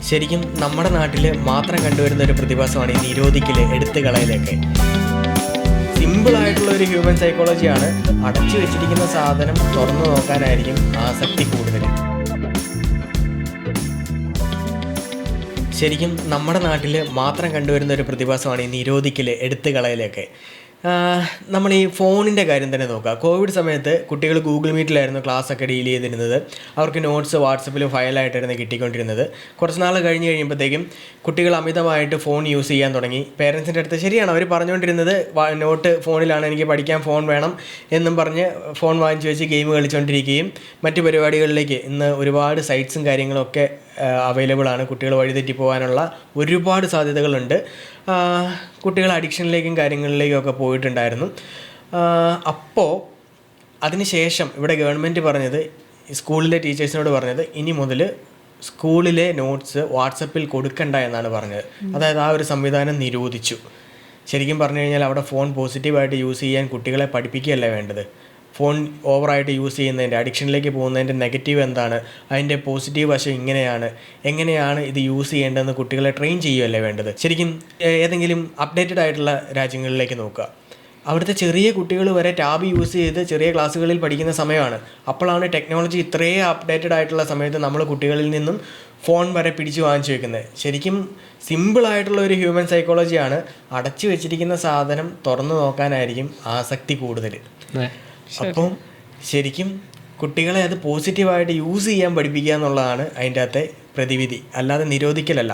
ശരിക്കും നമ്മുടെ നാട്ടിൽ മാത്രം കണ്ടുവരുന്ന ഒരു പ്രതിഭാസമാണ് ഈ നിരോധിക്കൽ, എടുത്തു കളയലൊക്കെ. സിമ്പിളായിട്ടുള്ള ഒരു ഹ്യൂമൻ സൈക്കോളജിയാണ്. അടച്ചു വെച്ചിരിക്കുന്ന സാധനം തുറന്നു നോക്കാനായിരിക്കും ആസക്തി കൂടുതൽ. ശരിക്കും നമ്മുടെ നാട്ടിൽ മാത്രം കണ്ടുവരുന്ന ഒരു പ്രതിഭാസമാണ് ഈ നിരോധിക്കൽ, എടുത്തു കളയലൊക്കെ. നമ്മൾ ഈ ഫോണിൻ്റെ കാര്യം തന്നെ നോക്കുക. കോവിഡ് സമയത്ത് കുട്ടികൾ ഗൂഗിൾ മീറ്റിലായിരുന്നു ക്ലാസ്സൊക്കെ ഡീൽ ചെയ്തിരുന്നത്. അവർക്ക് നോട്ട്സ് വാട്സപ്പിൽ ഫയലായിട്ടായിരുന്നു കിട്ടിക്കൊണ്ടിരുന്നത്. കുറച്ച് നാൾ കഴിയുമ്പോഴത്തേക്കും കുട്ടികൾ അമിതമായിട്ട് ഫോൺ യൂസ് ചെയ്യാൻ തുടങ്ങി. പേരൻസിൻ്റെ അടുത്ത് ശരിയാണ്, അവർ പറഞ്ഞുകൊണ്ടിരുന്നത് നോട്ട് ഫോണിലാണ്, എനിക്ക് പഠിക്കാൻ ഫോൺ വേണം എന്നും പറഞ്ഞ് ഫോൺ വാങ്ങിച്ചു വെച്ച് ഗെയിം കളിച്ചുകൊണ്ടിരിക്കുകയും മറ്റു പരിപാടികളിലേക്ക് ഇന്ന് ഒരുപാട് സൈറ്റ്സും കാര്യങ്ങളൊക്കെ അവൈലബിൾ ആണ്. കുട്ടികൾ വഴിതെറ്റി പോകാനുള്ള ഒരുപാട് സാധ്യതകളുണ്ട്. കുട്ടികൾ അഡിക്ഷനിലേക്കും കാര്യങ്ങളിലേക്കും ഒക്കെ പോയിട്ടുണ്ടായിരുന്നു. അപ്പോൾ അതിന് ശേഷം ഇവിടെ ഗവൺമെൻറ് പറഞ്ഞത്, സ്കൂളിലെ ടീച്ചേഴ്സിനോട് പറഞ്ഞത്, ഇനി മുതൽ സ്കൂളിലെ നോട്ട്സ് വാട്സപ്പിൽ കൊടുക്കണ്ട എന്നാണ് പറഞ്ഞത്. അതായത് ആ ഒരു സംവിധാനം നിരോധിച്ചു. ശരിക്കും പറഞ്ഞു കഴിഞ്ഞാൽ അവിടെ ഫോൺ പോസിറ്റീവായിട്ട് യൂസ് ചെയ്യാൻ കുട്ടികളെ പഠിപ്പിക്കുകയല്ല വേണ്ടത്. ഫോൺ ഓവറായിട്ട് യൂസ് ചെയ്യുന്നതിൻ്റെ, അഡിക്ഷനിലേക്ക് പോകുന്നതിൻ്റെ നെഗറ്റീവ് എന്താണ്, അതിൻ്റെ പോസിറ്റീവ് വശം എങ്ങനെയാണ് ഇത് യൂസ് ചെയ്യേണ്ടതെന്ന് കുട്ടികളെ ട്രെയിൻ ചെയ്യുകയല്ലേ വേണ്ടത്. ശരിക്കും ഏതെങ്കിലും അപ്ഡേറ്റഡ് ആയിട്ടുള്ള രാജ്യങ്ങളിലേക്ക് നോക്കുക. അവിടുത്തെ ചെറിയ കുട്ടികൾ വരെ ടാബ് യൂസ് ചെയ്ത് ചെറിയ ക്ലാസ്സുകളിൽ പഠിക്കുന്ന സമയമാണ്. അപ്പോഴാണ് ടെക്നോളജി ഇത്രയും അപ്ഡേറ്റഡ് ആയിട്ടുള്ള സമയത്ത് നമ്മൾ കുട്ടികളിൽ നിന്നും ഫോൺ വരെ പിടിച്ച് വാങ്ങിച്ചു വെക്കുന്നത്. ശരിക്കും സിമ്പിളായിട്ടുള്ള ഒരു ഹ്യൂമൻ സൈക്കോളജിയാണ്. അടച്ചു വെച്ചിരിക്കുന്ന സാധനം തുറന്നു നോക്കാനായിരിക്കും ആസക്തി കൂടുതൽ. അപ്പം ശരിക്കും കുട്ടികളെ അത് പോസിറ്റീവായിട്ട് യൂസ് ചെയ്യാൻ പഠിപ്പിക്കുക എന്നുള്ളതാണ് അതിൻ്റെ അകത്തെ പ്രതിവിധി, അല്ലാതെ നിരോധിക്കലല്ല.